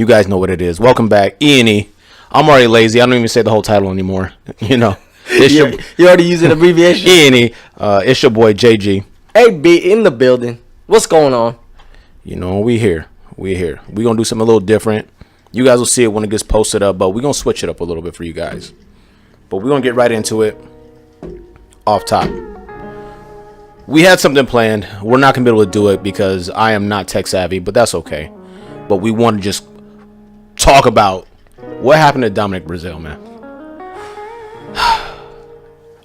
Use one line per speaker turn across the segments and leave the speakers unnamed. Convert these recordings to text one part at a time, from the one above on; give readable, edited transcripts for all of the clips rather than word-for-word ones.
You guys know what it is. Welcome back, E&E. I'm already lazy. I don't even say the whole title anymore. You know,
you already use an abbreviation.
E&E. It's your boy JG.
Hey, B in the building. What's going on?
You know, we here. We gonna do something a little different. You guys will see it when it gets posted up, but we're gonna switch it up a little bit for you guys. But we're gonna get right into it. Off top. We had something planned. We're not gonna be able to do it because I am not tech savvy, but that's okay. But we want to just talk about what happened to Dominic Breazeale, man.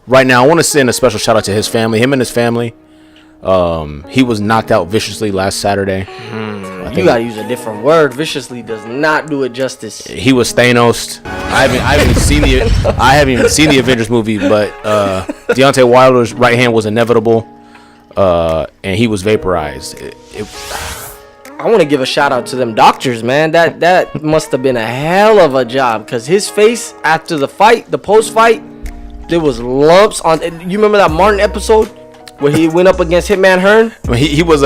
Right now, I want to send a special shout out to his family. Him and his family. He was knocked out viciously last Saturday.
You gotta use a different word. Viciously does not do it justice.
He was Thanos. I haven't even seen the Avengers movie, but Deontay Wilder's right hand was inevitable, and he was vaporized.
I want to give a shout out to them doctors, man. That must have been a hell of a job, because his face after the fight, the post fight, there was lumps on. You remember that Martin episode where he went up against Hitman Hearn?
He was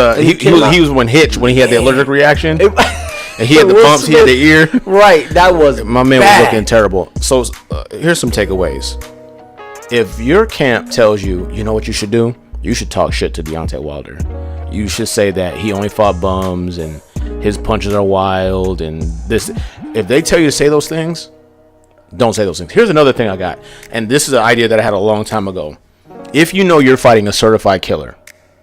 when Hitch, when he had the allergic reaction. And he had the bumps, he had the ear.
Right, that was
my man bad. Was looking terrible. So here's some takeaways. If your camp tells you, you know what you should do? You should talk shit to Deontay Wilder. You should say that he only fought bums and his punches are wild and this. If they tell you to say those things, don't say those things. Here's another thing I got, and this is an idea that I had a long time ago. If you know you're fighting a certified killer,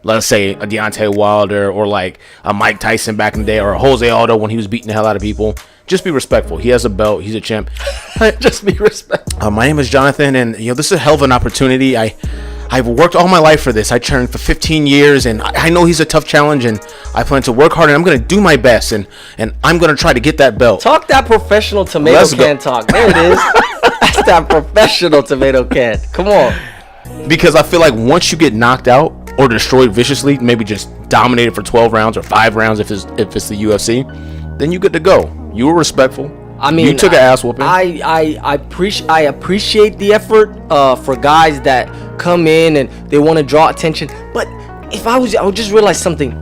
let's say a Deontay Wilder or like a Mike Tyson back in the day, or a Jose Aldo when he was beating the hell out of people, just be respectful. He has a belt. He's a champ.
Just be respectful.
My name is Jonathan, and this is a hell of an opportunity. I've worked all my life for this. I trained for 15 years, and I know he's a tough challenge, and I plan to work hard, and I'm going to do my best, and I'm going to try to get that belt.
Talk that professional tomato can talk. There it is. That's that professional tomato can. Come on.
Because I feel like once you get knocked out or destroyed viciously, maybe just dominated for 12 rounds or 5 rounds if it's the UFC, then you good to go. You were respectul.
I mean,
you took an ass whooping.
I appreciate the effort for guys that come in and they want to draw attention. But if I would just realize something.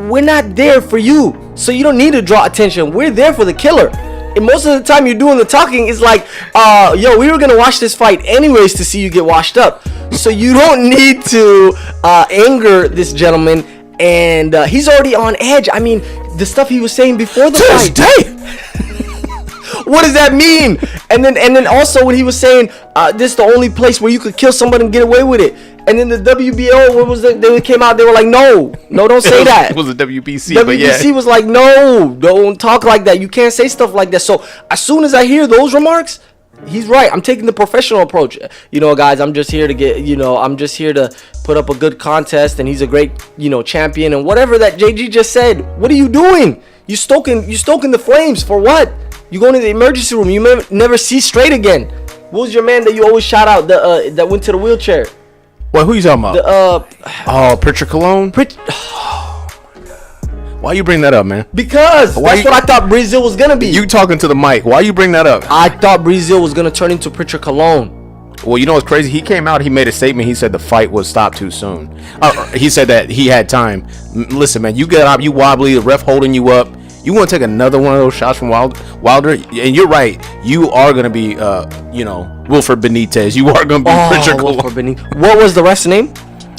We're not there for you, so you don't need to draw attention. We're there for the killer. And most of the time you're doing the talking is like, yo, we were gonna watch this fight anyways to see you get washed up. So you don't need to anger this gentleman. And he's already on edge. I mean, the stuff he was saying before the fight. What does that mean? And then also when he was saying this is the only place where you could kill somebody and get away with it. And then the WBO, what was it? They came out, they were like, no, don't say that.
It was the WBC.
WBC was like, no, don't talk like that. You can't say stuff like that. So as soon as I hear those remarks, he's right. I'm taking the professional approach. Guys, I'm just here to I'm just here to put up a good contest, and he's a great, champion, and whatever that JG just said. What are you doing? You stoking the flames for what? You go into the emergency room. You may never see straight again. What was your man that you always shout out that went to the wheelchair?
What? Who you talking about? Pritchard Cologne? Why you bring that up, man?
Because that's what I thought Breazeale was going to be.
You talking to the mic. Why you bring that up?
I thought Breazeale was going to turn into Pritchard Cologne.
Well, you know what's crazy? He came out, he made a statement. He said the fight was stopped too soon. He said that he had time. Listen, man, you get up, you wobbly, the ref holding you up. You want to take another one of those shots from Wilder? And you're right. You are going to be, Wilfred Benitez. You are going to be Pritchard Cologne.
What was the ref's name?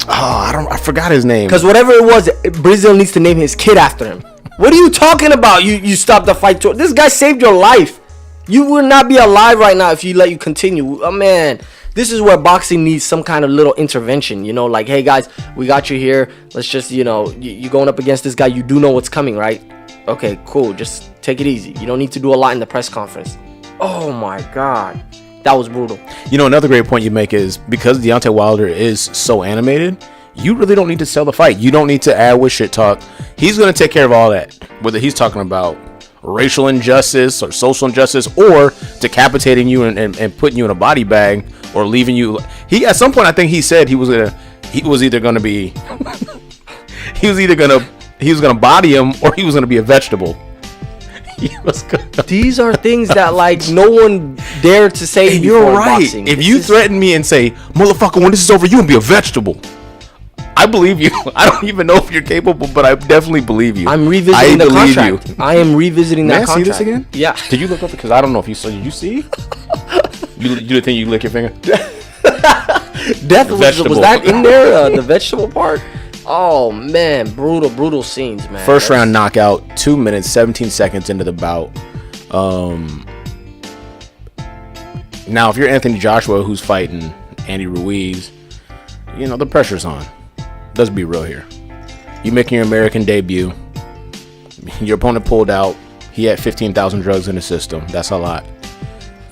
I forgot his name.
Because whatever it was, Breazeale needs to name his kid after him. What are you talking about? You stopped the fight. This guy saved your life. You would not be alive right now if you let you continue. Oh, man. This is where boxing needs some kind of little intervention. Like, hey, guys, we got you here. Let's just, you going up against this guy. You do know what's coming, right? Okay, cool. Just take it easy. You don't need to do a lot in the press conference. Oh, my God. That was brutal.
Another great point you make is because Deontay Wilder is so animated, you really don't need to sell the fight. You don't need to add with shit talk. He's going to take care of all that. Whether he's talking about racial injustice or social injustice or decapitating you and putting you in a body bag or leaving you. At some point, I think he said he was going to body him or he was going to be a vegetable.
These are things that no one dared to say.
You're right.
Boxing.
If you threaten me and say, "Motherfucker, when this is over, you gonna be a vegetable," I believe you. I don't even know if you're capable, but I definitely believe you.
I'm revisiting the
believe
contract.
you.
I am revisiting that contract.
See this again?
Yeah.
Did you look up? Because I don't know if you saw. Did you see? You think you lick your finger?
Death was that in there? The vegetable part? Oh man, brutal scenes, man.
First round knockout, 2 minutes 17 seconds into the bout. Now, if you're Anthony Joshua, who's fighting Andy Ruiz, you know the pressure's on. Let's be real here. You making your American debut. Your opponent pulled out. He had 15,000 drugs in the system. That's a lot.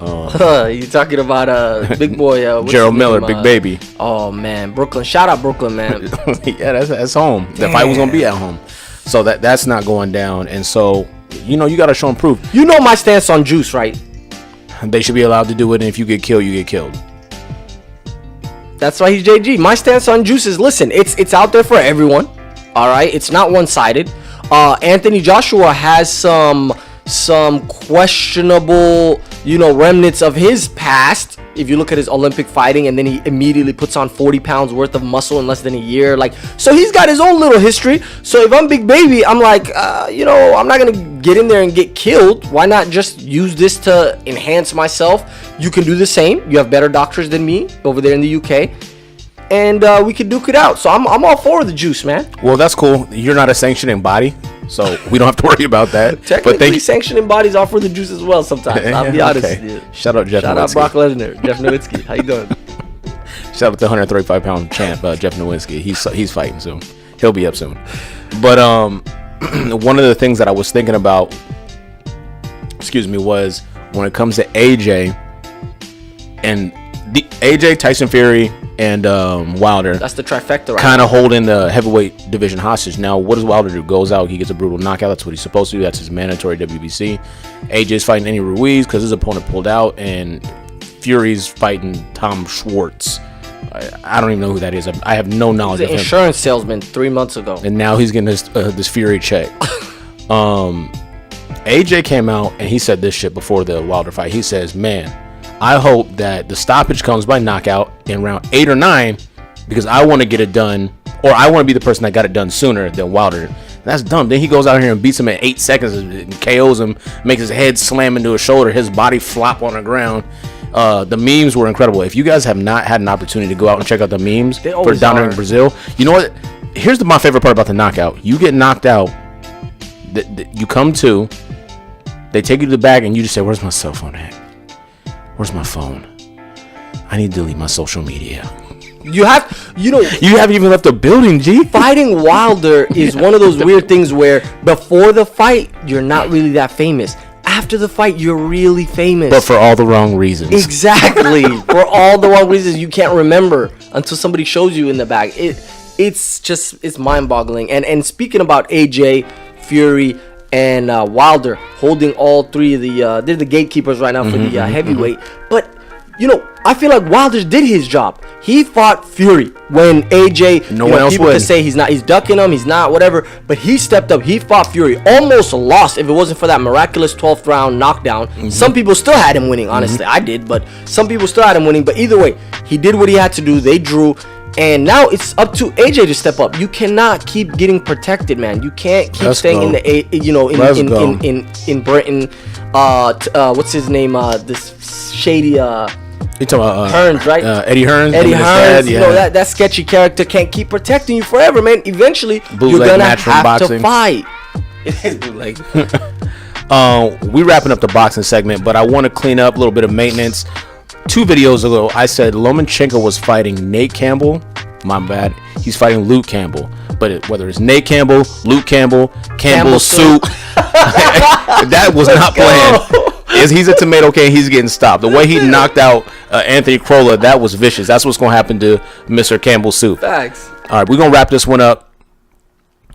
You talking about big boy
Gerald Miller, Big Baby.
Oh man, Brooklyn. Shout out Brooklyn, man.
Yeah, that's home. The fight was gonna be at home, so that's not going down. And so you got to show and prove.
You know my stance on Juice, right?
They should be allowed to do it, and if you get killed, you get killed.
That's why he's JG. My stance on Juice is, listen, it's out there for everyone. All right, it's not one-sided. Anthony Joshua has some questionable, remnants of his past. If you look at his Olympic fighting, and then he immediately puts on 40 pounds worth of muscle in less than a year. So he's got his own little history. So if I'm Big Baby, I'm like, I'm not going to get in there and get killed. Why not just use this to enhance myself? You can do the same. You have better doctors than me over there in the UK. And we could duke it out. So I'm all for the Juice, man.
Well, that's cool. You're not a sanctioning body, so we don't have to worry about that.
Technically, sanctioning bodies offer the Juice as well sometimes. I'll be honest with you.
Shout out Jeff Nowitzki.
Shout out Brock Lesnar. Jeff Nowitzki. How you doing?
Shout out the 135-pound champ, Jeff Nowitzki. He's fighting soon. He'll be up soon. But one of the things that I was thinking about, was when it comes to AJ and AJ, Tyson Fury, and Wilder.
That's the trifecta, right?
Kind of holding the heavyweight division hostage. Now, what does Wilder do? Goes out, he gets a brutal knockout. That's what he's supposed to do. That's his mandatory WBC. AJ's fighting Andy Ruiz because his opponent pulled out, and Fury's fighting Tom Schwartz. I don't even know who that is. I have no knowledge of him.
He's an insurance salesman 3 months ago.
And now he's getting this Fury check. AJ came out and he said this shit before the Wilder fight. He says, man, I hope that the stoppage comes by knockout in round 8 or 9 because I want to get it done, or I want to be the person that got it done sooner than Wilder. That's dumb. Then he goes out here and beats him at 8 seconds and KOs him, makes his head slam into his shoulder, his body flop on the ground. The memes were incredible. If you guys have not had an opportunity to go out and check out the memes for down there in Brazil, you know what? Here's my favorite part about the knockout. You get knocked out, you come to, they take you to the bag, and you just say, where's my cell phone at? Where's my phone? I need to delete my social media.
You haven't
even left the building, G.
Fighting Wilder is one of those weird things where before the fight, you're not really that famous. After the fight, you're really famous.
But for all the wrong reasons.
Exactly. For all the wrong reasons you can't remember until somebody shows you in the bag. It's mind-boggling. And speaking about AJ, Fury, and Wilder holding all three of they're the gatekeepers right now for the heavyweight. But I feel like Wilder did his job. He fought Fury when AJ, people could say he's ducking him, he's not, whatever. But he stepped up, he fought Fury, almost lost if it wasn't for that miraculous 12th round knockdown. Some people still had him winning, honestly. I did, but some people still had him winning. But either way, he did what he had to do. They drew. And now it's up to AJ to step up. You cannot keep getting protected, man. You can't keep staying in Britain. What's his name? This shady
you talking about
Hearns, right?
Eddie Hearns.
Eddie Hearns. Yeah. That sketchy character can't keep protecting you forever, man. Eventually, you're gonna have to fight. It is bootleg.
We wrapping up the boxing segment, but I want to clean up a little bit of maintenance. 2 videos ago, I said Lomachenko was fighting Nate Campbell. My bad. He's fighting Luke Campbell. But whether it's Nate Campbell, Luke Campbell, Campbell Soup, that was not planned. He's a tomato can. He's getting stopped. The way he knocked out Anthony Crolla, that was vicious. That's what's going to happen to Mr. Campbell Soup.
Facts.
All right, we're going to wrap this one up.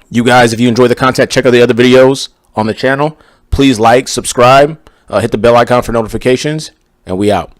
You guys, if you enjoy the content, check out the other videos on the channel. Please like, subscribe, hit the bell icon for notifications, and we out.